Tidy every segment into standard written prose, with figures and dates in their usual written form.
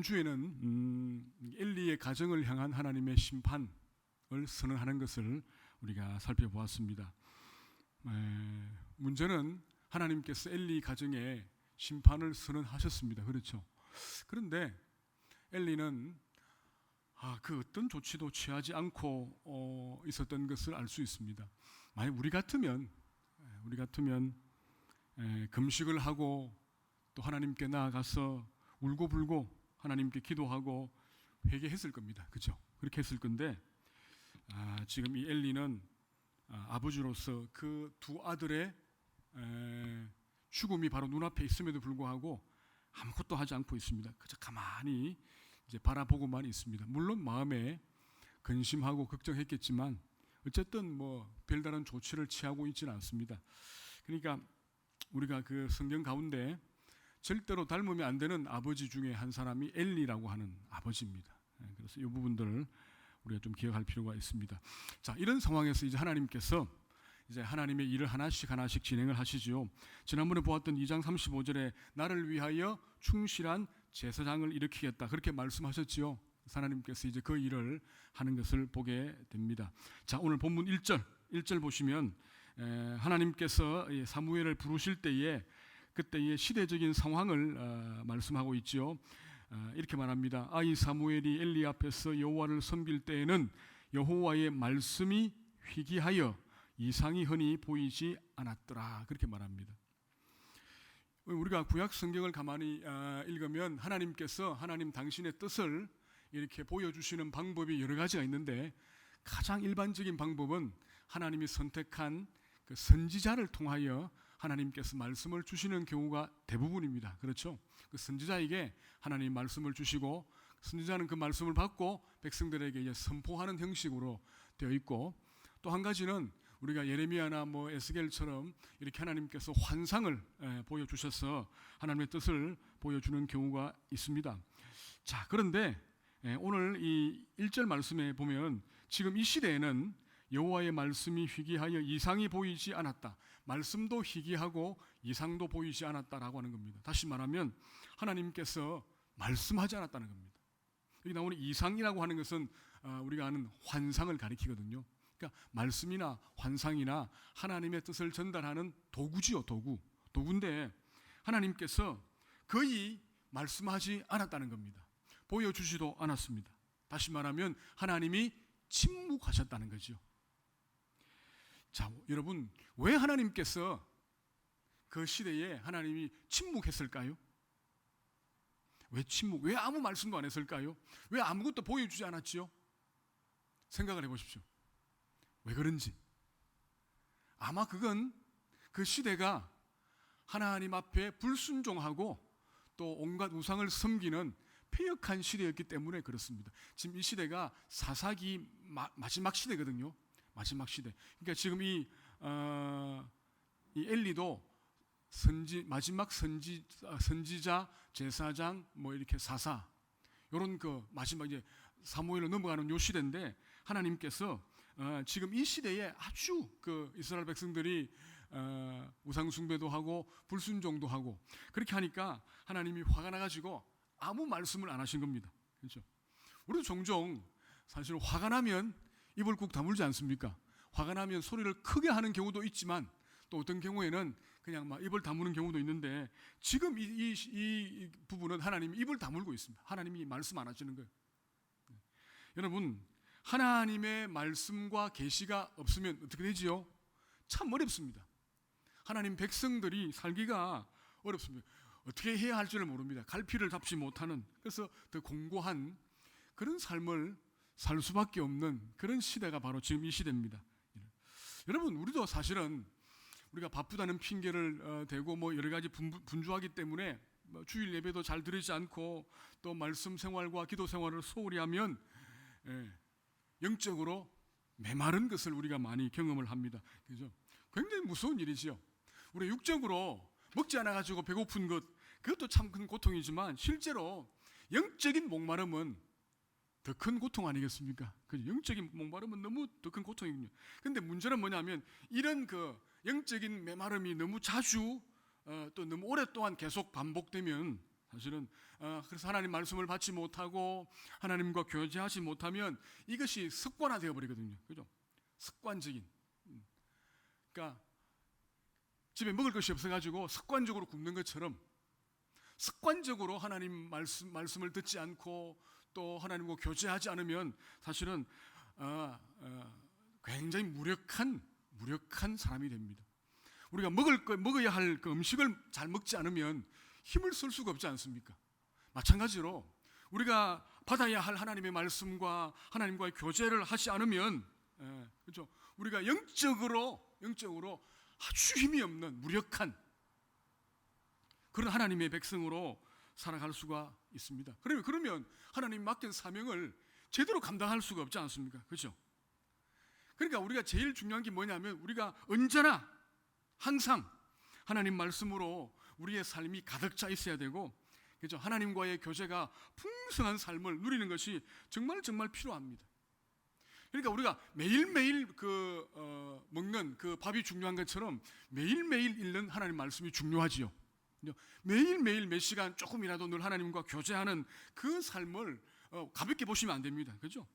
주에는 엘리의 가정을 향한 하나님의 심판을 선언하는 것을 우리가 살펴보았습니다. 문제는 하나님께서 엘리 가정에 심판을 선언하셨습니다. 그렇죠? 그런데 엘리는 그 어떤 조치도 취하지 않고 있었던 것을 알 수 있습니다. 만약 우리 같으면 금식을 하고 또 하나님께 나아가서 울고불고 하나님께 기도하고 회개했을 겁니다. 그렇죠? 그렇게 했을 건데 지금 이 엘리는 아버지로서 그 두 아들의 죽음이 바로 눈앞에 있음에도 불구하고 아무것도 하지 않고 있습니다. 그저 가만히 이제 바라보고만 있습니다. 물론 마음에 근심하고 걱정했겠지만 어쨌든 별다른 조치를 취하고 있지는 않습니다. 그러니까 우리가 그 성경 가운데 절대로 닮으면 안 되는 아버지 중에 한 사람이 엘리라고 하는 아버지입니다. 그래서 이 부분들을 우리가 좀 기억할 필요가 있습니다. 자, 이런 상황에서 이제 하나님께서 이제 하나님의 일을 하나씩 진행을 하시죠. 지난번에 보았던 2장 35절에 나를 위하여 충실한 제사장을 일으키겠다 그렇게 말씀하셨지요. 하나님께서 이제 그 일을 하는 것을 보게 됩니다. 자, 오늘 본문 1절 보시면 하나님께서 사무엘을 부르실 때에 그때의 시대적인 상황을 말씀하고 있죠. 이렇게 말합니다. 이 사무엘이 엘리 앞에서 여호와를 섬길 때에는 여호와의 말씀이 희귀하여 이상이 흔히 보이지 않았더라 그렇게 말합니다. 우리가 구약 성경을 가만히 읽으면 하나님께서 하나님 당신의 뜻을 이렇게 보여주시는 방법이 여러 가지가 있는데 가장 일반적인 방법은 하나님이 선택한 그 선지자를 통하여 하나님께서 말씀을 주시는 경우가 대부분입니다. 그렇죠? 그 선지자에게 하나님 말씀을 주시고 선지자는 그 말씀을 받고 백성들에게 이제 선포하는 형식으로 되어 있고, 또 한 가지는 우리가 예레미야나 에스겔처럼 이렇게 하나님께서 환상을 보여주셔서 하나님의 뜻을 보여주는 경우가 있습니다. 자, 그런데 오늘 이 1절 말씀에 보면 지금 이 시대에는 여호와의 말씀이 희귀하여 이상이 보이지 않았다. 말씀도 희귀하고 이상도 보이지 않았다라고 하는 겁니다. 다시 말하면 하나님께서 말씀하지 않았다는 겁니다. 여기 나오는 이상이라고 하는 것은 우리가 아는 환상을 가리키거든요. 그러니까 말씀이나 환상이나 하나님의 뜻을 전달하는 도구지요, 도구인데 하나님께서 거의 말씀하지 않았다는 겁니다. 보여주지도 않았습니다. 다시 말하면 하나님이 침묵하셨다는 거죠. 자, 여러분, 왜 하나님께서 그 시대에 하나님이 침묵했을까요? 왜 아무 말씀도 안 했을까요? 왜 아무것도 보여주지 않았지요? 생각을 해보십시오. 왜 그런지. 아마 그건 그 시대가 하나님 앞에 불순종하고 또 온갖 우상을 섬기는 패역한 시대였기 때문에 그렇습니다. 지금 이 시대가 사사기 마지막 시대거든요. 마지막 시대. 그러니까 지금 이 엘리도 마지막 선지자, 제사장, 이렇게 사사, 이런 그 마지막 이제 사무엘로 넘어가는 요 시대인데 하나님께서 지금 이 시대에 아주 그 이스라엘 백성들이 우상 숭배도 하고 불순종도 하고 그렇게 하니까 하나님이 화가 나가지고 아무 말씀을 안 하신 겁니다. 그렇죠? 우리도 종종 사실 화가 나면 입을 꾹 다물지 않습니까? 화가 나면 소리를 크게 하는 경우도 있지만 또 어떤 경우에는 그냥 막 입을 다무는 경우도 있는데 지금 이 부분은 하나님이 입을 다물고 있습니다. 하나님이 말씀 안 하시는 거예요. 여러분, 하나님의 말씀과 계시가 없으면 어떻게 되지요? 참 어렵습니다. 하나님 백성들이 살기가 어렵습니다. 어떻게 해야 할지를 모릅니다. 갈피를 잡지 못하는, 그래서 더 공고한 그런 삶을 살 수밖에 없는 그런 시대가 바로 지금 이 시대입니다. 여러분, 우리도 사실은 우리가 바쁘다는 핑계를 대고 여러 가지 분주하기 때문에 주일 예배도 잘 드리지 않고 또 말씀 생활과 기도 생활을 소홀히 하면 영적으로 메마른 것을 우리가 많이 경험을 합니다. 그죠? 굉장히 무서운 일이지요. 우리 육적으로 먹지 않아 가지고 배고픈 것, 그것도 참 큰 고통이지만 실제로 영적인 목마름은 더 큰 고통 아니겠습니까? 영적인 목마름은 너무 더 큰 고통이군요. 그런데 문제는 뭐냐면 이런 그 영적인 메마름이 너무 자주 또 너무 오랫동안 계속 반복되면 사실은 그래서 하나님 말씀을 받지 못하고 하나님과 교제하지 못하면 이것이 습관화되어 버리거든요. 그죠? 습관적인. 그러니까 집에 먹을 것이 없어가지고 습관적으로 굶는 것처럼 습관적으로 하나님 말씀을 듣지 않고 또 하나님과 교제하지 않으면 사실은 굉장히 무력한 사람이 됩니다. 우리가 먹어야 할 그 음식을 잘 먹지 않으면 힘을 쓸 수가 없지 않습니까? 마찬가지로 우리가 받아야 할 하나님의 말씀과 하나님과의 교제를 하지 않으면 그렇죠? 우리가 영적으로 아주 힘이 없는 무력한 그런 하나님의 백성으로 살아갈 수가 있습니다. 그러면 하나님 맡긴 사명을 제대로 감당할 수가 없지 않습니까? 그렇죠? 그러니까 우리가 제일 중요한 게 뭐냐면 우리가 언제나 항상 하나님 말씀으로 우리의 삶이 가득 차 있어야 되고, 그렇죠? 하나님과의 교제가 풍성한 삶을 누리는 것이 정말 필요합니다. 그러니까 우리가 매일매일 먹는 그 밥이 중요한 것처럼 매일매일 읽는 하나님 말씀이 중요하지요. 매일매일 몇 시간 조금이라도 늘 하나님과 교제하는 그 삶을 가볍게 보시면 안 됩니다. 그렇죠?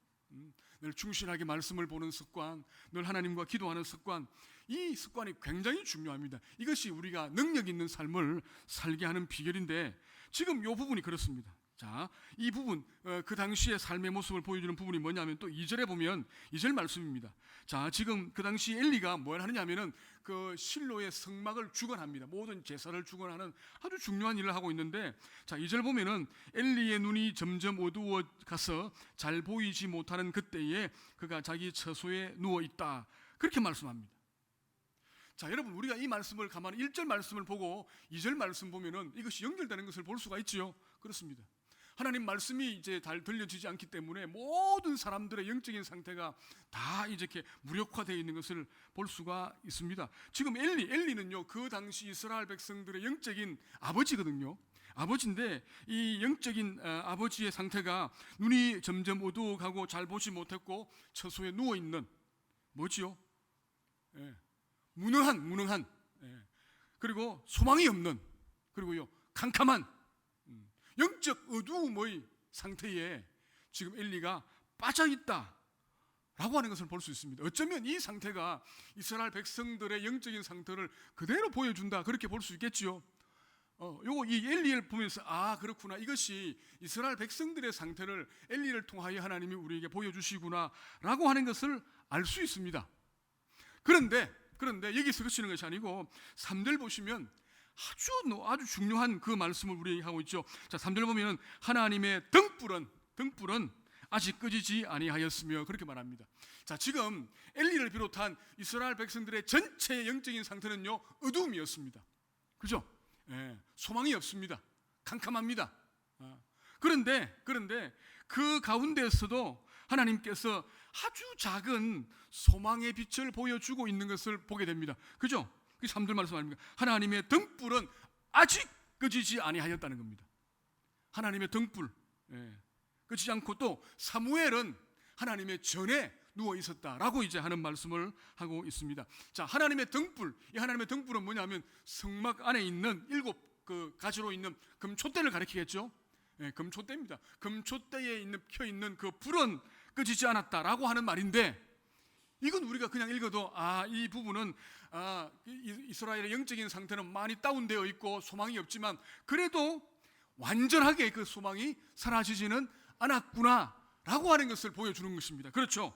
늘 충실하게 말씀을 보는 습관, 늘 하나님과 기도하는 습관, 이 습관이 굉장히 중요합니다. 이것이 우리가 능력 있는 삶을 살게 하는 비결인데 지금 이 부분이 그렇습니다. 자, 이 부분 그 당시의 삶의 모습을 보여주는 부분이 뭐냐면 또 2절에 보면 2절 말씀입니다. 자, 지금 그 당시 엘리가 뭘 하느냐면은 그 실로의 성막을 주건합니다. 모든 제사를 주건하는 아주 중요한 일을 하고 있는데, 자, 2절 보면은 엘리의 눈이 점점 어두워 가서 잘 보이지 못하는 그때에 그가 자기 처소에 누워 있다. 그렇게 말씀합니다. 자, 여러분, 우리가 이 말씀을 가만히 1절 말씀을 보고 2절 말씀 보면은 이것이 연결되는 것을 볼 수가 있지요. 그렇습니다. 하나님 말씀이 이제 잘 들려지지 않기 때문에 모든 사람들의 영적인 상태가 다 이렇게 무력화되어 있는 것을 볼 수가 있습니다. 지금 엘리는요, 그 당시 이스라엘 백성들의 영적인 아버지거든요. 아버지인데 이 영적인 아버지의 상태가 눈이 점점 어두워가고 잘 보지 못했고 처소에 누워 있는 뭐지요? 무능한 그리고 소망이 없는, 그리고요 캄캄한 영적 어두움의 상태에 지금 엘리가 빠져있다 라고 하는 것을 볼 수 있습니다. 어쩌면 이 상태가 이스라엘 백성들의 영적인 상태를 그대로 보여준다, 그렇게 볼 수 있겠지요. 이 엘리를 보면서 그렇구나, 이것이 이스라엘 백성들의 상태를 엘리를 통하여 하나님이 우리에게 보여주시구나 라고 하는 것을 알 수 있습니다. 그런데 여기서 그치는 것이 아니고 3절 보시면 아주 중요한 그 말씀을 우리에게 하고 있죠. 자, 3절 보면은 하나님의 등불은 아직 끄지지 아니하였으며 그렇게 말합니다. 자, 지금 엘리를 비롯한 이스라엘 백성들의 전체의 영적인 상태는요 어두움이었습니다. 그죠? 소망이 없습니다. 캄캄합니다. 그런데 그 가운데에서도 하나님께서 아주 작은 소망의 빛을 보여주고 있는 것을 보게 됩니다. 그죠? 3절 말씀 아닙니까? 하나님의 등불은 아직 꺼지지 아니하였다는 겁니다. 하나님의 등불 꺼지지 않고 또 사무엘은 하나님의 전에 누워 있었다라고 이제 하는 말씀을 하고 있습니다. 자, 하나님의 등불, 이 하나님의 등불은 뭐냐면 성막 안에 있는 7 그 가지로 있는 금촛대를 가리키겠죠. 금촛대입니다. 금촛대에 켜 있는 그 불은 꺼지지 않았다라고 하는 말인데, 이건 우리가 그냥 읽어도 이 부분은 이스라엘의 영적인 상태는 많이 다운되어 있고 소망이 없지만 그래도 완전하게 그 소망이 사라지지는 않았구나라고 하는 것을 보여주는 것입니다. 그렇죠?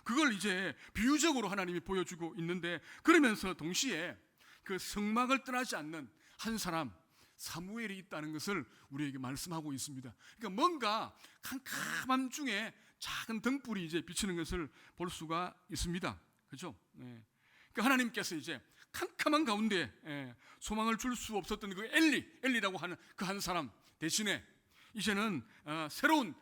그걸 이제 비유적으로 하나님이 보여주고 있는데, 그러면서 동시에 그 성막을 떠나지 않는 한 사람 사무엘이 있다는 것을 우리에게 말씀하고 있습니다. 그러니까 뭔가 캄캄함 중에 작은 등불이 이제 비치는 것을 볼 수가 있습니다. 그렇죠? 그러니까 하나님께서 이제 캄캄한 가운데 소망을 줄 수 없었던 그 엘리라고 하는 그 한 사람 대신에 이제는 새로운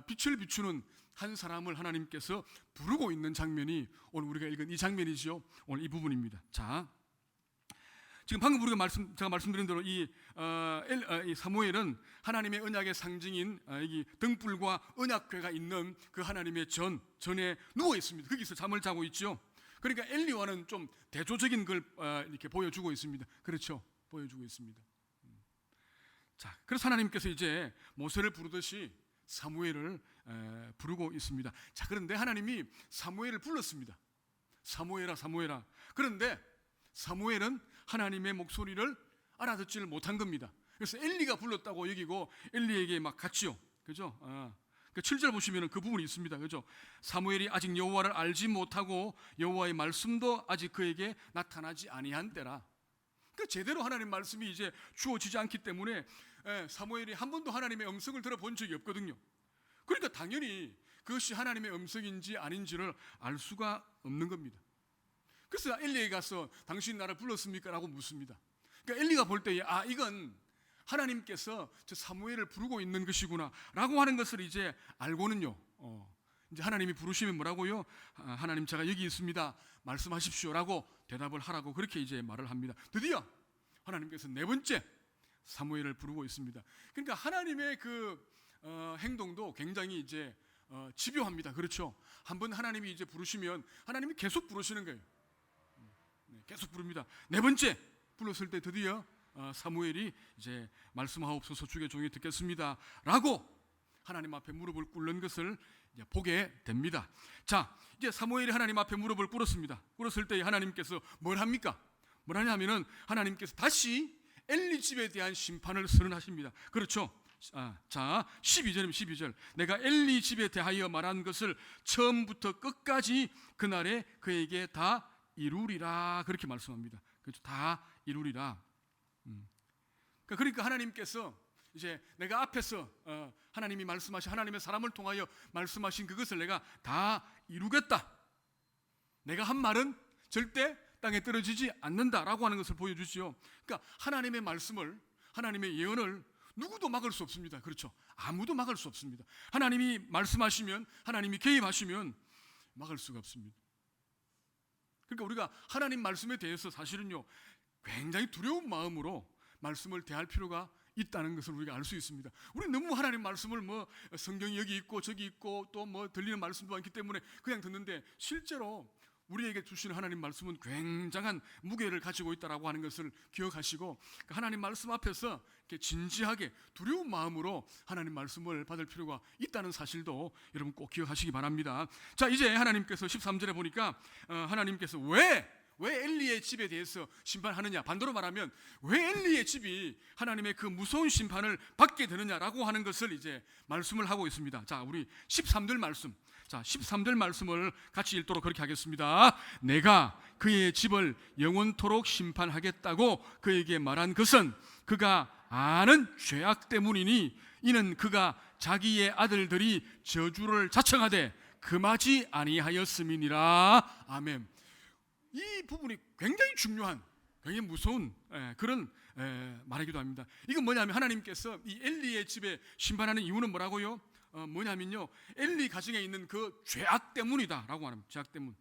빛을 비추는 한 사람을 하나님께서 부르고 있는 장면이 오늘 우리가 읽은 이 장면이죠. 오늘 이 부분입니다. 자, 지금 방금 제가 말씀드린 대로 이 사무엘은 하나님의 언약의 상징인 이 등불과 언약궤가 있는 그 하나님의 전에 누워 있습니다. 거기서 잠을 자고 있죠. 그러니까 엘리와는 좀 대조적인 걸 이렇게 보여주고 있습니다. 그렇죠? 보여주고 있습니다. 자, 그래서 하나님께서 이제 모세를 부르듯이 사무엘을 부르고 있습니다. 자, 그런데 하나님이 사무엘을 불렀습니다. 사무엘아, 사무엘아. 그런데 사무엘은 하나님의 목소리를 알아듣지를 못한 겁니다. 그래서 엘리가 불렀다고 여기고 엘리에게 막 갔지요. 그죠? 그 7절 보시면 그 부분이 있습니다. 그죠? 사무엘이 아직 여호와를 알지 못하고 여호와의 말씀도 아직 그에게 나타나지 아니한 때라. 그 제대로 하나님 말씀이 이제 주어지지 않기 때문에 사무엘이 한 번도 하나님의 음성을 들어본 적이 없거든요. 그러니까 당연히 그것이 하나님의 음성인지 아닌지를 알 수가 없는 겁니다. 그래서 엘리에게 가서 당신이 나를 불렀습니까? 라고 묻습니다. 그러니까 엘리가 볼 때에 이건 하나님께서 저 사무엘을 부르고 있는 것이구나 라고 하는 것을 이제 알고는요, 이제 하나님이 부르시면 뭐라고요? 하나님, 제가 여기 있습니다, 말씀하십시오 라고 대답을 하라고 그렇게 이제 말을 합니다. 드디어 하나님께서 네 번째 사무엘을 부르고 있습니다. 그러니까 하나님의 그 행동도 굉장히 이제 집요합니다. 그렇죠? 한번 하나님이 이제 부르시면 하나님이 계속 부르시는 거예요. 계속 부릅니다. 네 번째 불렀을 때 드디어 사무엘이 이제 말씀하옵소서, 주의 종이 듣겠습니다 라고 하나님 앞에 무릎을 꿇는 것을 이제 보게 됩니다. 자, 이제 사무엘이 하나님 앞에 무릎을 꿇었습니다. 꿇었을 때 하나님께서 뭘 합니까? 뭘 하냐면은 하나님께서 다시 엘리 집에 대한 심판을 선언하십니다. 그렇죠? 자, 12절입니다. 12절. 내가 엘리 집에 대하여 말한 것을 처음부터 끝까지 그날에 그에게 다 이루리라, 그렇게 말씀합니다. 그렇죠? 다 이루리라. 그러니까 하나님께서 이제 내가 앞에서 하나님이 말씀하신, 하나님의 사람을 통하여 말씀하신 그것을 내가 다 이루겠다, 내가 한 말은 절대 땅에 떨어지지 않는다라고 하는 것을 보여주지요. 그러니까 하나님의 말씀을, 하나님의 예언을 누구도 막을 수 없습니다. 그렇죠? 아무도 막을 수 없습니다. 하나님이 말씀하시면, 하나님이 개입하시면 막을 수가 없습니다. 그러니까 우리가 하나님 말씀에 대해서 사실은요, 굉장히 두려운 마음으로 말씀을 대할 필요가 있다는 것을 우리가 알 수 있습니다. 우리 너무 하나님 말씀을 뭐 성경이 여기 있고 저기 있고 또 뭐 들리는 말씀도 많기 때문에 그냥 듣는데, 실제로 우리에게 주시는 하나님 말씀은 굉장한 무게를 가지고 있다라고 하는 것을 기억하시고, 하나님 말씀 앞에서 이렇게 진지하게 두려운 마음으로 하나님 말씀을 받을 필요가 있다는 사실도 여러분 꼭 기억하시기 바랍니다. 자, 이제 하나님께서 13절에 보니까 하나님께서 왜 엘리의 집에 대해서 심판하느냐, 반대로 말하면 왜 엘리의 집이 하나님의 그 무서운 심판을 받게 되느냐라고 하는 것을 이제 말씀을 하고 있습니다. 자, 우리 13절 말씀, 자 13절 말씀을 같이 읽도록 그렇게 하겠습니다. 내가 그의 집을 영원토록 심판하겠다고 그에게 말한 것은 그가 아는 죄악 때문이니, 이는 그가 자기의 아들들이 저주를 자청하되 금하지 아니하였음이니라. 아멘. 이 부분이 굉장히 중요한, 굉장히 무서운 그런 말이기도 합니다. 이건 뭐냐면 하나님께서 이 엘리의 집에 심판하는 이유는 뭐라고요? 뭐냐면요, 엘리 가정에 있는 그 죄악 때문이다라고 하는, 죄악 때문.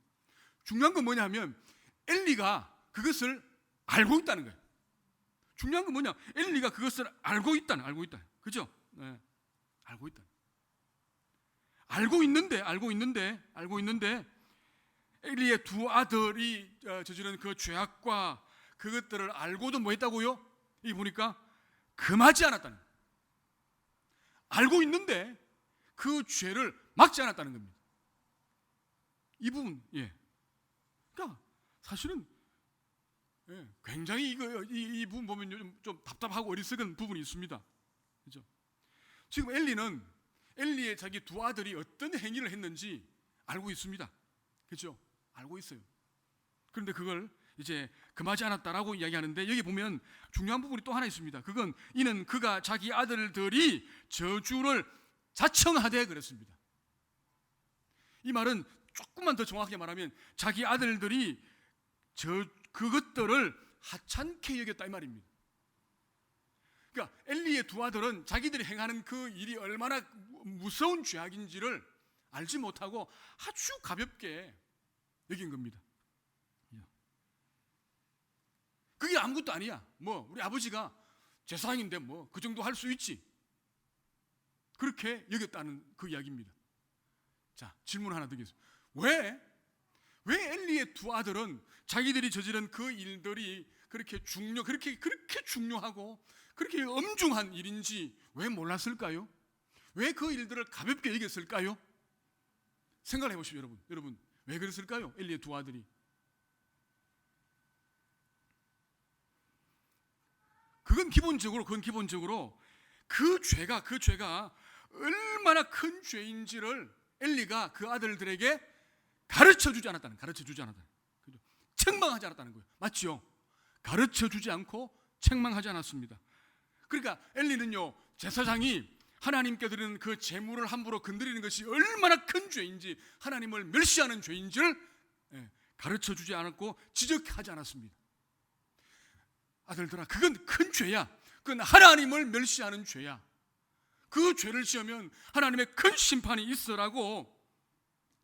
중요한 건 뭐냐면 엘리가 그것을 알고 있다는 거예요. 중요한 건 뭐냐? 엘리가 그것을 알고 있다. 그죠? 알고 있다. 알고 있는데 엘리의 두 아들이 저지른 그 죄악과 그것들을 알고도 뭐 했다고요? 이 보니까 금하지 않았다는 거예요. 알고 있는데 그 죄를 막지 않았다는 겁니다. 이 부분, 그러니까 사실은 굉장히 이 부분 보면 좀 답답하고 어리석은 부분이 있습니다. 그죠? 지금 엘리의 자기 두 아들이 어떤 행위를 했는지 알고 있습니다. 그렇죠? 알고 있어요. 그런데 그걸 이제 금하지 않았다라고 이야기하는데, 여기 보면 중요한 부분이 또 하나 있습니다. 그건 이는 그가 자기 아들들이 저주를 자청하되 그랬습니다. 이 말은 조금만 더 정확하게 말하면 자기 아들들이 그것들을 하찮게 여겼다 이 말입니다. 그러니까 엘리의 두 아들은 자기들이 행하는 그 일이 얼마나 무서운 죄악인지를 알지 못하고 아주 가볍게 여긴 겁니다. 그게 아무것도 아니야. 뭐 우리 아버지가 제사장인데 뭐 그 정도 할 수 있지. 그렇게 여겼다는 그 이야기입니다. 자, 질문 하나 드리겠습니다. 왜 엘리의 두 아들은 자기들이 저지른 그 일들이 그렇게 중요하고 그렇게 엄중한 일인지 왜 몰랐을까요? 왜 그 일들을 가볍게 여겼을까요? 생각을 해보십시오. 여러분 왜 그랬을까요? 엘리의 두 아들이. 그건 기본적으로 그 죄가 얼마나 큰 죄인지를 엘리가 그 아들들에게 가르쳐주지 않았다는 그죠? 책망하지 않았다는 거예요. 맞죠? 가르쳐주지 않고 책망하지 않았습니다. 그러니까 엘리는요, 제사장이 하나님께 드리는 그 제물을 함부로 건드리는 것이 얼마나 큰 죄인지, 하나님을 멸시하는 죄인지를 가르쳐주지 않았고 지적하지 않았습니다. 아들들아, 그건 큰 죄야. 그건 하나님을 멸시하는 죄야. 그 죄를 지으면 하나님의 큰 심판이 있으라고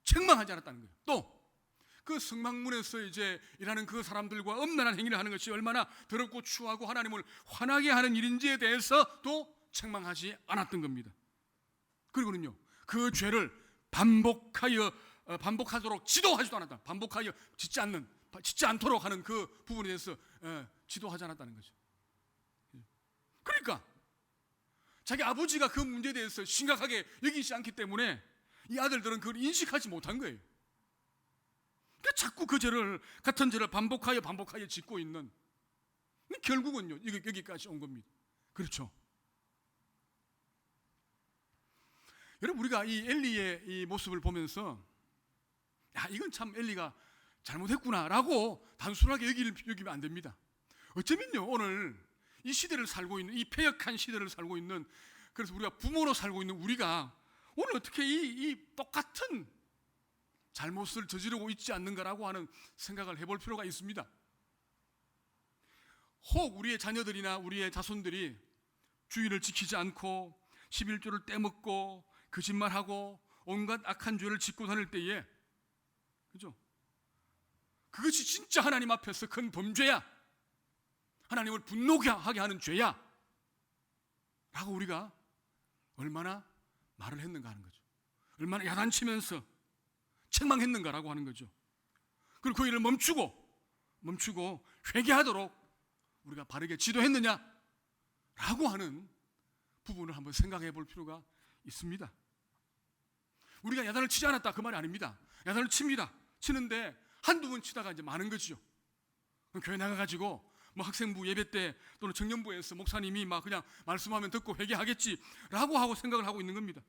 책망하지 않았다는 거예요. 또 그 성막문에서 이제 일하는 그 사람들과 엄란한 행위를 하는 것이 얼마나 더럽고 추하고 하나님을 화나게 하는 일인지에 대해서도 책망하지 않았던 겁니다. 그리고는요, 그 죄를 반복하도록 지도하지도 않았다. 반복하여 짓지 않도록 하는 그 부분에 대해서 지도하지 않았다는 거죠. 그러니까 자기 아버지가 그 문제에 대해서 심각하게 여기지 않기 때문에 이 아들들은 그걸 인식하지 못한 거예요. 그러니까 자꾸 그 죄를, 같은 죄를 반복하여 짓고 있는, 결국은요 여기까지 온 겁니다. 그렇죠? 여러분, 우리가 이 엘리의 이 모습을 보면서 이건 참 엘리가 잘못했구나라고 단순하게 여기면 안 됩니다. 어쩌면요, 오늘 이 시대를 살고 있는, 이 패역한 시대를 살고 있는, 그래서 우리가 부모로 살고 있는 우리가 오늘 어떻게 이 똑같은 잘못을 저지르고 있지 않는가라고 하는 생각을 해볼 필요가 있습니다. 혹 우리의 자녀들이나 우리의 자손들이 주의를 지키지 않고 11조를 떼먹고 거짓말하고 온갖 악한 죄를 짓고 다닐 때에, 그죠? 그것이 진짜 하나님 앞에서 큰 범죄야, 하나님을 분노하게 하는 죄야 라고 우리가 얼마나 말을 했는가 하는 거죠. 얼마나 야단치면서 책망했는가라고 하는 거죠. 그리고 그 일을 멈추고 회개하도록 우리가 바르게 지도했느냐라고 하는 부분을 한번 생각해 볼 필요가 있습니다. 우리가 야단을 치지 않았다, 그 말이 아닙니다. 야단을 칩니다. 치는데 한두 번 치다가 이제 많은 거죠. 교회 나가가지고 뭐 학생부 예배 때 또는 청년부에서 목사님이 막 그냥 말씀하면 듣고 회개하겠지라고 하고 생각을 하고 있는 겁니다.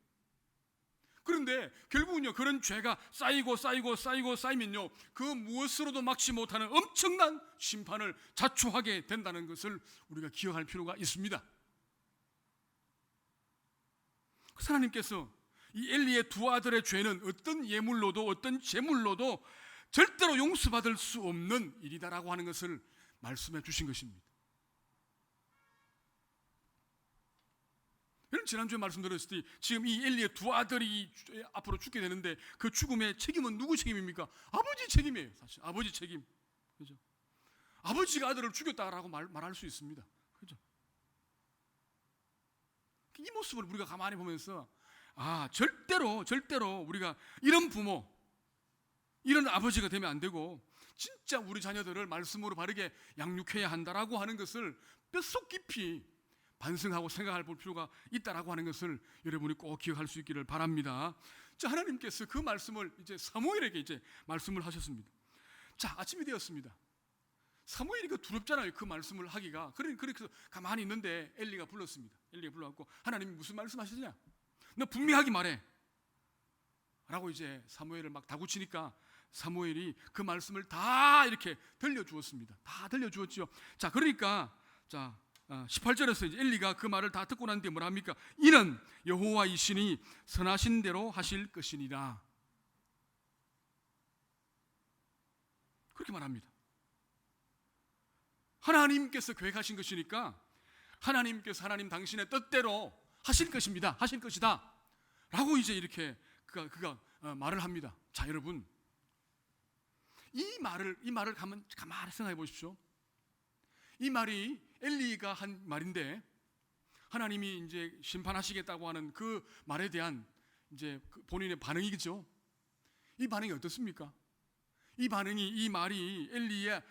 그런데 결국은요, 그런 죄가 쌓이면요, 그 무엇으로도 막지 못하는 엄청난 심판을 자초하게 된다는 것을 우리가 기억할 필요가 있습니다. 그래서 하나님께서 이 엘리의 두 아들의 죄는 어떤 예물로도 어떤 제물로도 절대로 용서받을 수 없는 일이다라고 하는 것을 말씀해 주신 것입니다. 지난주에 말씀드렸을 때 지금 이 엘리의 두 아들이 앞으로 죽게 되는데 그 죽음의 책임은 누구 책임입니까? 아버지 책임이에요. 사실 아버지 책임. 그죠? 아버지가 아들을 죽였다라고 말할 수 있습니다. 그죠? 이 모습을 우리가 가만히 보면서 절대로 우리가 이런 부모, 이런 아버지가 되면 안 되고 진짜 우리 자녀들을 말씀으로 바르게 양육해야 한다라고 하는 것을 뼛속 깊이 반성하고 생각할 필요가 있다라고 하는 것을 여러분이 꼭 기억할 수 있기를 바랍니다. 자, 하나님께서 그 말씀을 이제 사무엘에게 이제 말씀을 하셨습니다. 자, 아침이 되었습니다. 사무엘이 두렵잖아요, 그 말씀을 하기가. 그래서 가만히 있는데 엘리가 불렀습니다. 엘리가 불러갖고 하나님이 무슨 말씀하시느냐? 너 분명하게 말해. 라고 이제 사무엘을 막 다구치니까 사무엘이 그 말씀을 다 이렇게 들려주었습니다. 다 들려주었죠. 자, 그러니까 18절에서 이제 엘리가 그 말을 다 듣고 난 뒤에 뭐라 합니까? 이는 여호와이시니 선하신 대로 하실 것이니라. 그렇게 말합니다. 하나님께서 계획하신 것이니까 하나님께서 하나님 당신의 뜻대로 하실 것입니다. 하실 것이다. 라고 이제 이렇게 그가 말을 합니다. 자, 여러분, 이 말을 가만히 생각해 보십시오. 이 말이 엘리가 한 말인데 하나님이 이제 심판하시겠다고 하는 그 말에 대한 이제 본인의 반응이겠죠. 이 반응이 어떻습니까? 이 말이 엘리의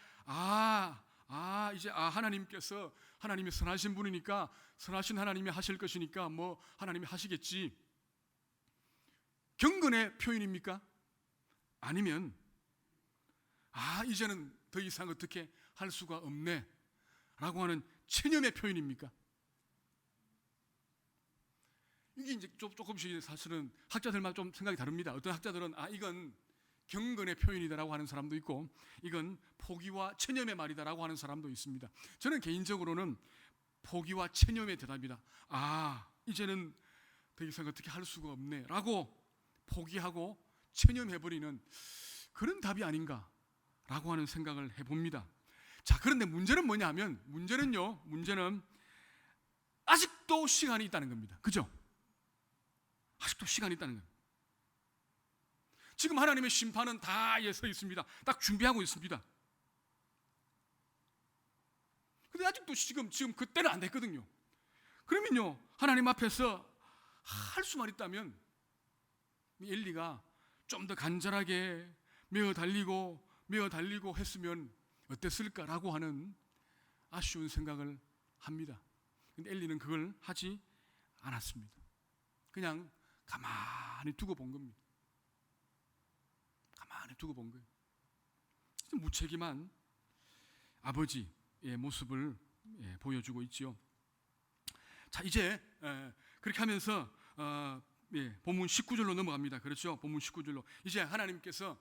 이제 하나님께서 하나님이 선하신 분이니까 선하신 하나님이 하실 것이니까 뭐 하나님이 하시겠지. 경건의 표현입니까? 아니면 이제는 더 이상 어떻게 할 수가 없네 라고 하는 체념의 표현입니까? 이게 이제 조금씩 사실은 학자들마다 좀 생각이 다릅니다. 어떤 학자들은 이건 경건의 표현이다라고 하는 사람도 있고, 이건 포기와 체념의 말이다라고 하는 사람도 있습니다. 저는 개인적으로는 포기와 체념의 대답이다. 이제는 더 이상 어떻게 할 수가 없네 라고 포기하고 체념해버리는 그런 답이 아닌가라고 하는 생각을 해봅니다. 자, 그런데 문제는 뭐냐면, 문제는 아직도 시간이 있다는 겁니다. 그죠? 아직도 시간이 있다는 겁니다. 지금 하나님의 심판은 다 서 있습니다. 딱 준비하고 있습니다. 근데 아직도 지금 그때는 안 됐거든요. 그러면요, 하나님 앞에서 할 수만 있다면 엘리가 좀 더 간절하게 메어 달리고 했으면 어땠을까라고 하는 아쉬운 생각을 합니다. 근데 엘리는 그걸 하지 않았습니다. 그냥 가만히 두고 본 겁니다. 가만히 두고 본 거예요. 무책임한 아버지의 모습을 보여주고 있지요. 자, 이제 그렇게 하면서 본문 19절로 넘어갑니다. 그렇죠? 본문 19절로 이제 하나님께서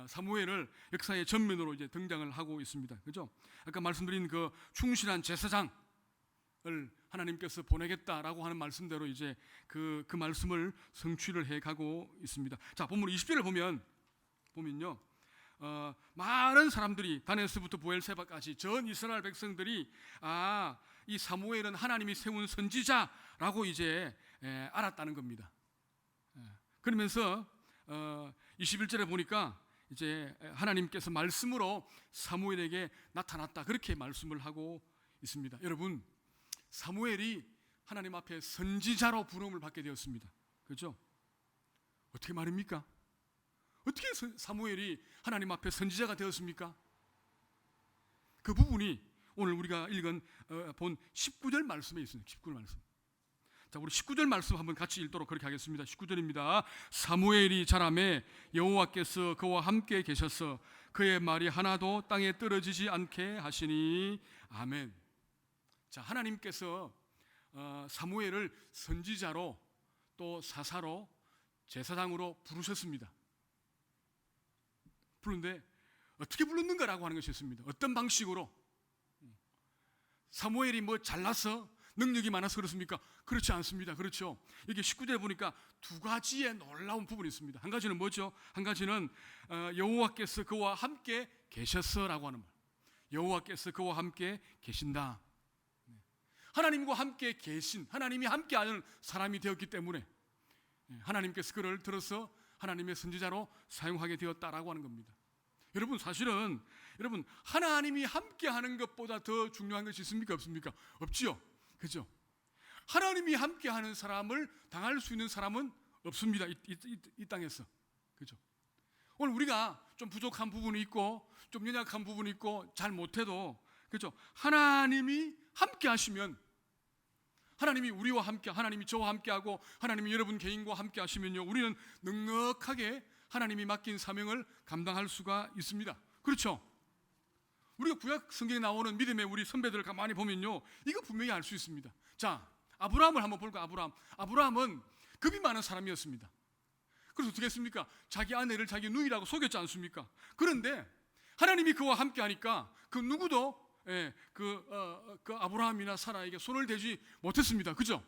사무엘을 역사의 전면으로 이제 등장을 하고 있습니다. 그죠? 아까 말씀드린 그 충실한 제사장을 하나님께서 보내겠다라고 하는 말씀대로 이제 그 말씀을 성취를 해 가고 있습니다. 자, 본문 20절을 보면요, 많은 사람들이 다네스부터 보엘세바까지 전 이스라엘 백성들이 이 사무엘은 하나님이 세운 선지자라고 이제 알았다는 겁니다. 그러면서 21절에 보니까 이제 하나님께서 말씀으로 사무엘에게 나타났다, 그렇게 말씀을 하고 있습니다. 여러분, 사무엘이 하나님 앞에 선지자로 부름을 받게 되었습니다. 그렇죠? 어떻게 말입니까? 어떻게 사무엘이 하나님 앞에 선지자가 되었습니까? 그 부분이 오늘 우리가 본 19절 말씀에 있습니다. 19절 말씀. 자, 우리 19절 말씀 한번 같이 읽도록 그렇게 하겠습니다. 19절입니다. 사무엘이 자라매 여호와께서 그와 함께 계셔서 그의 말이 하나도 땅에 떨어지지 않게 하시니 아멘. 자, 하나님께서 사무엘을 선지자로 또 사사로 제사장으로 부르셨습니다. 부르는데 어떻게 불렀는가라고 하는 것이었습니다. 어떤 방식으로? 사무엘이 뭐 잘나서 능력이 많아서 그렇습니까? 그렇지 않습니다. 그렇죠? 이게 19절에 보니까 두 가지의 놀라운 부분이 있습니다. 한 가지는 뭐죠? 한 가지는 여호와께서 그와 함께 계셨어라고 하는 말. 여호와께서 그와 함께 계신다. 하나님과 함께 계신, 하나님이 함께하는 사람이 되었기 때문에 하나님께서 그를 들어서 하나님의 선지자로 사용하게 되었다라고 하는 겁니다. 여러분, 사실은 하나님이 함께하는 것보다 더 중요한 것이 있습니까? 없습니까? 없지요. 그죠? 하나님이 함께하는 사람을 당할 수 있는 사람은 없습니다. 이 땅에서. 그죠? 오늘 우리가 좀 부족한 부분이 있고 좀 연약한 부분이 있고 잘 못해도, 그죠? 하나님이 함께하시면, 하나님이 우리와 함께, 하나님이 저와 함께하고 하나님이 여러분 개인과 함께 하시면요, 우리는 넉넉하게 하나님이 맡긴 사명을 감당할 수가 있습니다. 그렇죠? 우리가 구약 성경에 나오는 믿음의 우리 선배들을 가만히 보면요, 이거 분명히 알 수 있습니다. 자, 아브라함을 한번 볼까요? 아브라함은 겁이 많은 사람이었습니다. 그래서 어떻게 했습니까? 자기 아내를 자기 누이라고 속였지 않습니까? 그런데 하나님이 그와 함께 하니까 그 누구도 그 아브라함이나 사라에게 손을 대지 못했습니다. 그죠?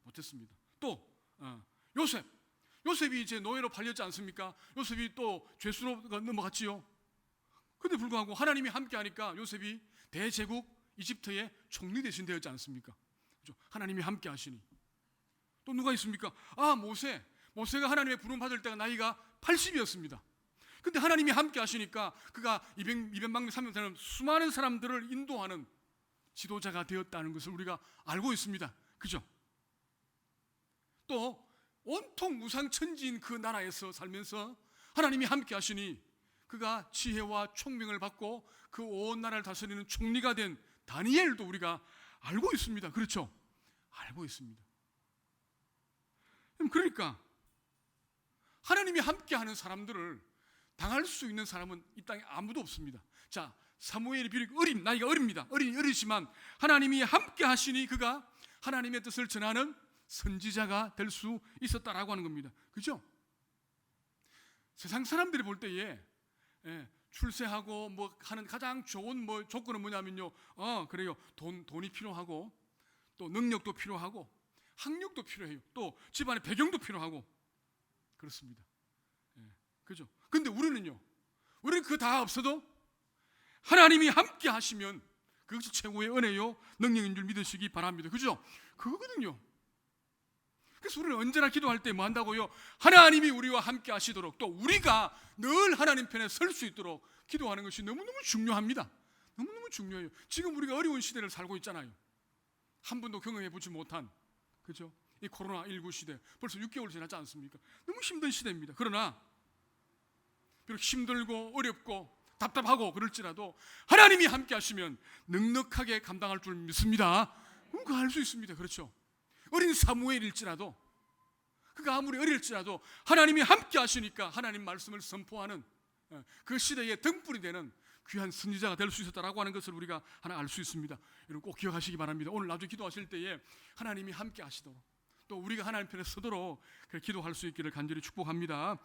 못했습니다. 또 요셉이 이제 노예로 팔렸지 않습니까? 요셉이 또 죄수로 넘어갔지요. 그런데 불구하고 하나님이 함께 하니까 요셉이 대제국 이집트의 총리 대신 되었지 않습니까? 그죠? 하나님이 함께 하시니. 또 누가 있습니까? 모세가 하나님의 부름 받을 때가 나이가 80이었습니다. 근데 하나님이 함께 하시니까 그가 200만 300명 수많은 사람들을 인도하는 지도자가 되었다는 것을 우리가 알고 있습니다. 그죠? 또 온통 무상천지인 그 나라에서 살면서 하나님이 함께 하시니 그가 지혜와 총명을 받고 그 온 나라를 다스리는 총리가 된 다니엘도 우리가 알고 있습니다. 그렇죠? 알고 있습니다. 그러니까 하나님이 함께하는 사람들을 당할 수 있는 사람은 이 땅에 아무도 없습니다. 자, 사무엘이 비록 나이가 어립니다. 어리지만 하나님이 함께 하시니 그가 하나님의 뜻을 전하는 선지자가 될 수 있었다라고 하는 겁니다. 그죠? 세상 사람들이 볼 때에 출세하고 뭐 하는 가장 좋은 뭐 조건은 뭐냐면요, 그래요, 돈이 필요하고 또 능력도 필요하고 학력도 필요해요. 또 집안의 배경도 필요하고 그렇습니다. 그죠? 근데 우리는 그 다 없어도 하나님이 함께 하시면 그것이 최고의 은혜요 능력인 줄 믿으시기 바랍니다. 그죠? 그거거든요. 그래서 우리는 언제나 기도할 때 뭐 한다고요? 하나님이 우리와 함께 하시도록, 또 우리가 늘 하나님 편에 설 수 있도록 기도하는 것이 너무너무 중요합니다. 너무너무 중요해요. 지금 우리가 어려운 시대를 살고 있잖아요. 한 번도 경험해 보지 못한, 그죠? 이 코로나19 시대 벌써 6개월 지나지 않습니까? 너무 힘든 시대입니다. 그러나 비록 힘들고 어렵고 답답하고 그럴지라도 하나님이 함께 하시면 넉넉하게 감당할 줄 믿습니다. 그거 할 수 있습니다. 그렇죠? 어린 사무엘일지라도, 그가 아무리 어릴지라도 하나님이 함께 하시니까 하나님 말씀을 선포하는 그 시대의 등불이 되는 귀한 선지자가 될 수 있었다라고 하는 것을 우리가 하나 알 수 있습니다. 여러분 꼭 기억하시기 바랍니다. 오늘 나중에 기도하실 때에 하나님이 함께 하시도록, 또 우리가 하나님 편에 서도록 기도할 수 있기를 간절히 축복합니다.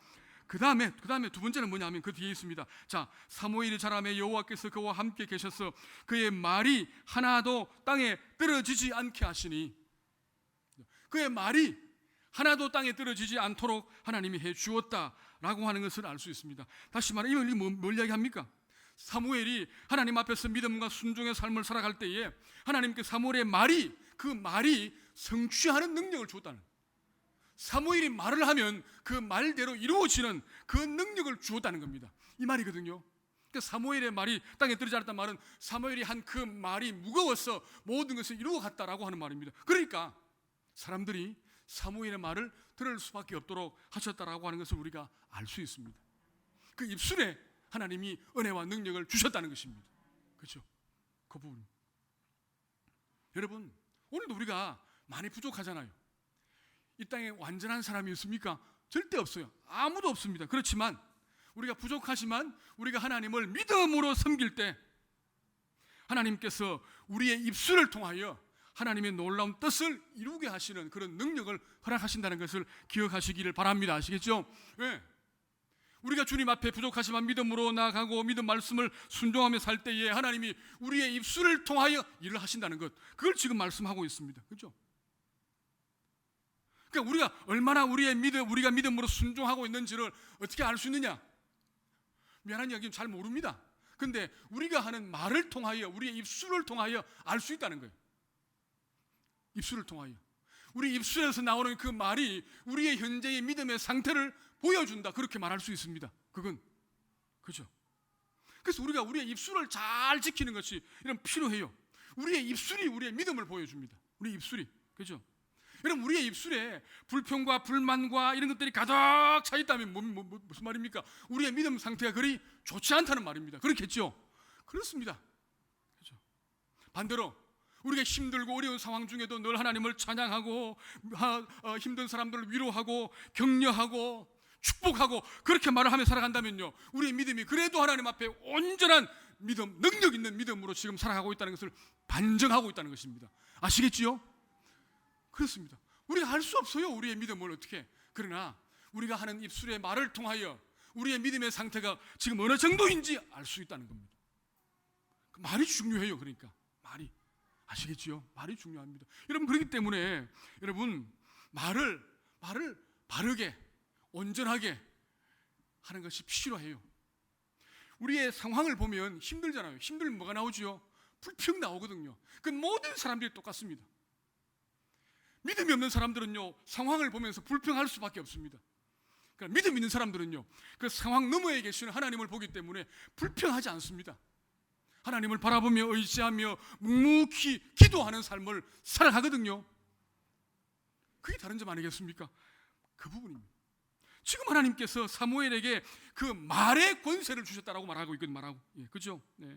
그 다음에 두 번째는 뭐냐면 그 뒤에 있습니다. 자, 사무엘이 자라매 여호와께서 그와 함께 계셔서 그의 말이 하나도 땅에 떨어지지 않게 하시니, 그의 말이 하나도 땅에 떨어지지 않도록 하나님이 해 주었다라고 하는 것을 알 수 있습니다. 다시 말하면 이걸 뭘 이야기합니까? 사무엘이 하나님 앞에서 믿음과 순종의 삶을 살아갈 때에 하나님께 사무엘의 그 말이 성취하는 능력을 주었다는, 사무엘이 말을 하면 그 말대로 이루어지는 그 능력을 주었다는 겁니다. 이 말이거든요. 그러니까 사무엘의 말이 땅에 떨어지지 않았다는 말은 사무엘이 한 그 말이 무거워서 모든 것을 이루어 갔다라고 하는 말입니다. 그러니까 사람들이 사무엘의 말을 들을 수밖에 없도록 하셨다라고 하는 것을 우리가 알 수 있습니다. 그 입술에 하나님이 은혜와 능력을 주셨다는 것입니다. 그렇죠? 그 부분. 여러분, 오늘도 우리가 많이 부족하잖아요. 이 땅에 완전한 사람이 있습니까? 절대 없어요. 아무도 없습니다. 그렇지만 우리가 부족하지만 우리가 하나님을 믿음으로 섬길 때 하나님께서 우리의 입술을 통하여 하나님의 놀라운 뜻을 이루게 하시는 그런 능력을 허락하신다는 것을 기억하시기를 바랍니다. 아시겠죠? 네. 우리가 주님 앞에 부족하지만 믿음으로 나아가고 믿음 말씀을 순종하며 살 때에 하나님이 우리의 입술을 통하여 일을 하신다는 것, 그걸 지금 말씀하고 있습니다. 그렇죠? 그러니까 우리가 얼마나 우리가 믿음으로 순종하고 있는지를 어떻게 알 수 있느냐? 미안한 이야기는 잘 모릅니다. 근데 우리가 하는 말을 통하여, 우리의 입술을 통하여 알 수 있다는 거예요. 입술을 통하여. 우리 입술에서 나오는 그 말이 우리의 현재의 믿음의 상태를 보여준다, 그렇게 말할 수 있습니다. 그건 그죠? 그래서 우리가 우리의 입술을 잘 지키는 것이 이런 필요해요. 우리의 입술이 우리의 믿음을 보여줍니다. 우리 입술이, 그죠? 여러분, 우리의 입술에 불평과 불만과 이런 것들이 가득 차 있다면 무슨 말입니까? 우리의 믿음 상태가 그리 좋지 않다는 말입니다. 그렇겠죠? 그렇습니다. 그죠? 반대로 우리가 힘들고 어려운 상황 중에도 늘 하나님을 찬양하고 힘든 사람들을 위로하고 격려하고 축복하고 그렇게 말을 하며 살아간다면요, 우리의 믿음이 그래도 하나님 앞에 온전한 믿음, 능력 있는 믿음으로 지금 살아가고 있다는 것을 반증하고 있다는 것입니다. 아시겠지요? 그렇습니다. 우리가 알 수 없어요, 우리의 믿음을 어떻게. 그러나 우리가 하는 입술의 말을 통하여 우리의 믿음의 상태가 지금 어느 정도인지 알 수 있다는 겁니다. 말이 중요해요. 그러니까 말이, 아시겠지요? 말이 중요합니다. 여러분, 그렇기 때문에 여러분, 말을 바르게 온전하게 하는 것이 필요해요. 우리의 상황을 보면 힘들잖아요. 힘들면 뭐가 나오죠? 불평 나오거든요. 그 모든 사람들이 똑같습니다. 믿음이 없는 사람들은요, 상황을 보면서 불평할 수밖에 없습니다. 그러니까 믿음 있는 사람들은요, 그 상황 너머에 계시는 하나님을 보기 때문에 불평하지 않습니다. 하나님을 바라보며 의지하며 묵묵히 기도하는 삶을 살아가거든요. 그게 다른 점 아니겠습니까? 그 부분입니다. 지금 하나님께서 사무엘에게 그 말의 권세를 주셨다라고 말하고 있거든요. 말하고, 예, 그죠? 네.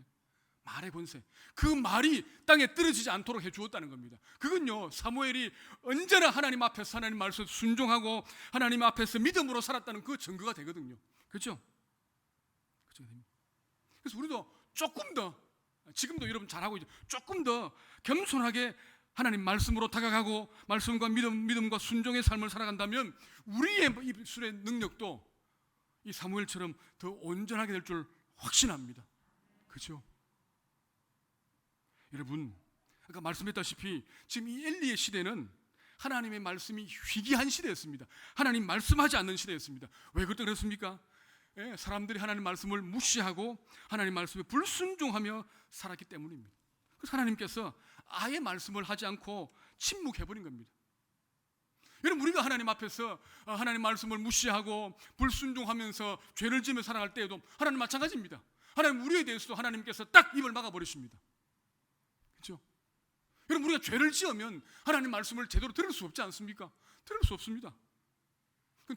말의 권세. 그 말이 땅에 떨어지지 않도록 해주었다는 겁니다. 그건요, 사무엘이 언제나 하나님 앞에서 하나님 말씀에 순종하고 하나님 앞에서 믿음으로 살았다는 그 증거가 되거든요. 그렇죠? 그래서 우리도 조금 더, 지금도 여러분 잘하고 있죠, 조금 더 겸손하게 하나님 말씀으로 다가가고 말씀과 믿음과 순종의 삶을 살아간다면 우리의 입술의 능력도 이 사무엘처럼 더 온전하게 될 줄 확신합니다. 그렇죠? 여러분, 아까 말씀했다시피 지금 이 엘리의 시대는 하나님의 말씀이 희귀한 시대였습니다. 하나님 말씀하지 않는 시대였습니다. 왜 그랬습니까? 예, 사람들이 하나님 말씀을 무시하고 하나님 말씀에 불순종하며 살았기 때문입니다. 그래서 하나님께서 아예 말씀을 하지 않고 침묵해버린 겁니다. 여러분, 우리가 하나님 앞에서 하나님 말씀을 무시하고 불순종하면서 죄를 지으며 살아갈 때에도 하나님 마찬가지입니다. 하나님 우리에 대해서도 하나님께서 딱 입을 막아버리십니다. 그렇죠? 여러분, 우리가 죄를 지으면 하나님 말씀을 제대로 들을 수 없지 않습니까? 들을 수 없습니다.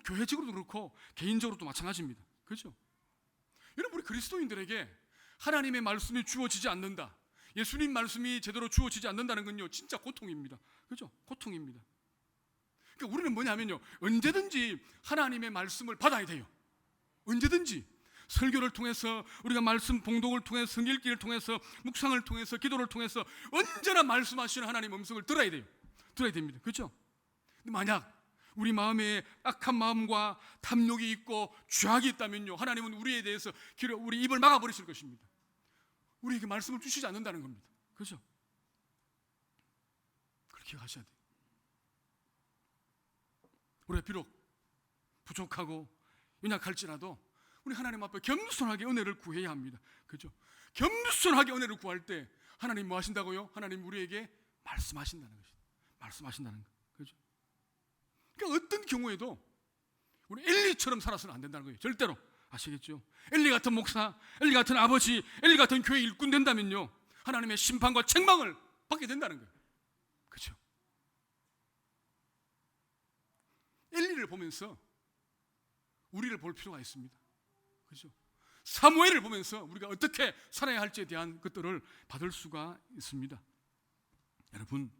교회적으로도 그렇고 개인적으로도 마찬가지입니다. 그렇죠? 여러분, 우리 그리스도인들에게 하나님의 말씀이 주어지지 않는다, 예수님 말씀이 제대로 주어지지 않는다는 건요, 진짜 고통입니다. 그렇죠? 고통입니다. 그러니까 우리는 뭐냐면요, 언제든지 하나님의 말씀을 받아야 돼요. 언제든지 설교를 통해서, 우리가 말씀 봉독을 통해서, 성경 읽기를 통해서, 묵상을 통해서, 기도를 통해서 언제나 말씀하시는 하나님의 음성을 들어야 돼요. 들어야 됩니다. 그렇죠? 근데 만약 우리 마음에 악한 마음과 탐욕이 있고 죄악이 있다면요, 하나님은 우리에 대해서 우리 입을 막아버리실 것입니다. 우리에게 말씀을 주시지 않는다는 겁니다. 그렇죠? 그렇게 하셔야 돼요. 우리가 비록 부족하고 연약할지라도 우리 하나님 앞에 겸손하게 은혜를 구해야 합니다. 그렇죠? 겸손하게 은혜를 구할 때 하나님 뭐 하신다고요? 하나님 우리에게 말씀하신다는 것이죠. 말씀하신다는 것. 그렇죠? 그러니까 어떤 경우에도 우리 엘리처럼 살아서는 안 된다는 거예요. 절대로. 아시겠죠? 엘리 같은 목사, 엘리 같은 아버지, 엘리 같은 교회 일꾼 된다면요, 하나님의 심판과 책망을 받게 된다는 거예요. 그렇죠? 엘리를 보면서 우리를 볼 필요가 있습니다. 그렇죠? 사무엘을 보면서 우리가 어떻게 살아야 할지에 대한 것들을 받을 수가 있습니다. 여러분,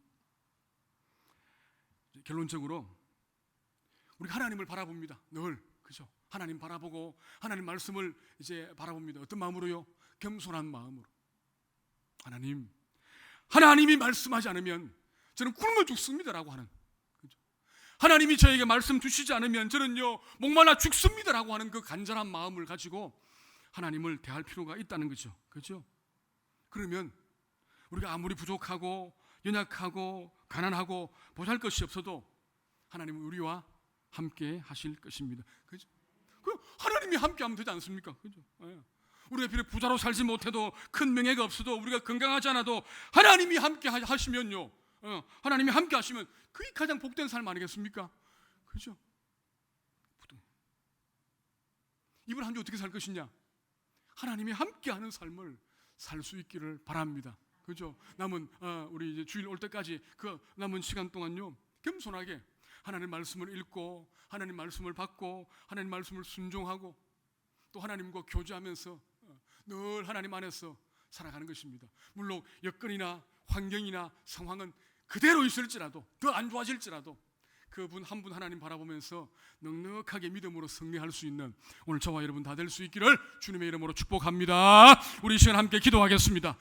결론적으로 우리가 하나님을 바라봅니다. 늘. 그죠? 하나님 바라보고 하나님 말씀을 이제 바라봅니다. 어떤 마음으로요? 겸손한 마음으로. 하나님이 말씀하지 않으면 저는 굶어 죽습니다라고 하는, 그죠? 하나님이 저에게 말씀 주시지 않으면 저는요 목말라 죽습니다라고 하는 그 간절한 마음을 가지고 하나님을 대할 필요가 있다는 거죠. 그렇죠? 그러면 우리가 아무리 부족하고 연약하고 가난하고 보잘것이 없어도 하나님은 우리와 함께 하실 것입니다. 그죠? 하나님이 함께 하면 되지 않습니까? 그죠? 우리가 비록 부자로 살지 못해도, 큰 명예가 없어도, 우리가 건강하지 않아도 하나님이 함께 하시면요, 하나님이 함께 하시면 그게 가장 복된 삶 아니겠습니까? 그죠? 이번 한 주 어떻게 살 것이냐? 하나님이 함께하는 삶을 살 수 있기를 바랍니다. 그죠? 남은 우리 이제 주일 올 때까지 그 남은 시간 동안요, 겸손하게 하나님 말씀을 읽고 하나님 말씀을 받고 하나님 말씀을 순종하고 또 하나님과 교제하면서 늘 하나님 안에서 살아가는 것입니다. 물론 여건이나 환경이나 상황은 그대로 있을지라도, 더 안 좋아질지라도 그분 한 분 하나님 바라보면서 넉넉하게 믿음으로 승리할 수 있는 오늘 저와 여러분 다 될 수 있기를 주님의 이름으로 축복합니다. 우리 이 시간 함께 기도하겠습니다.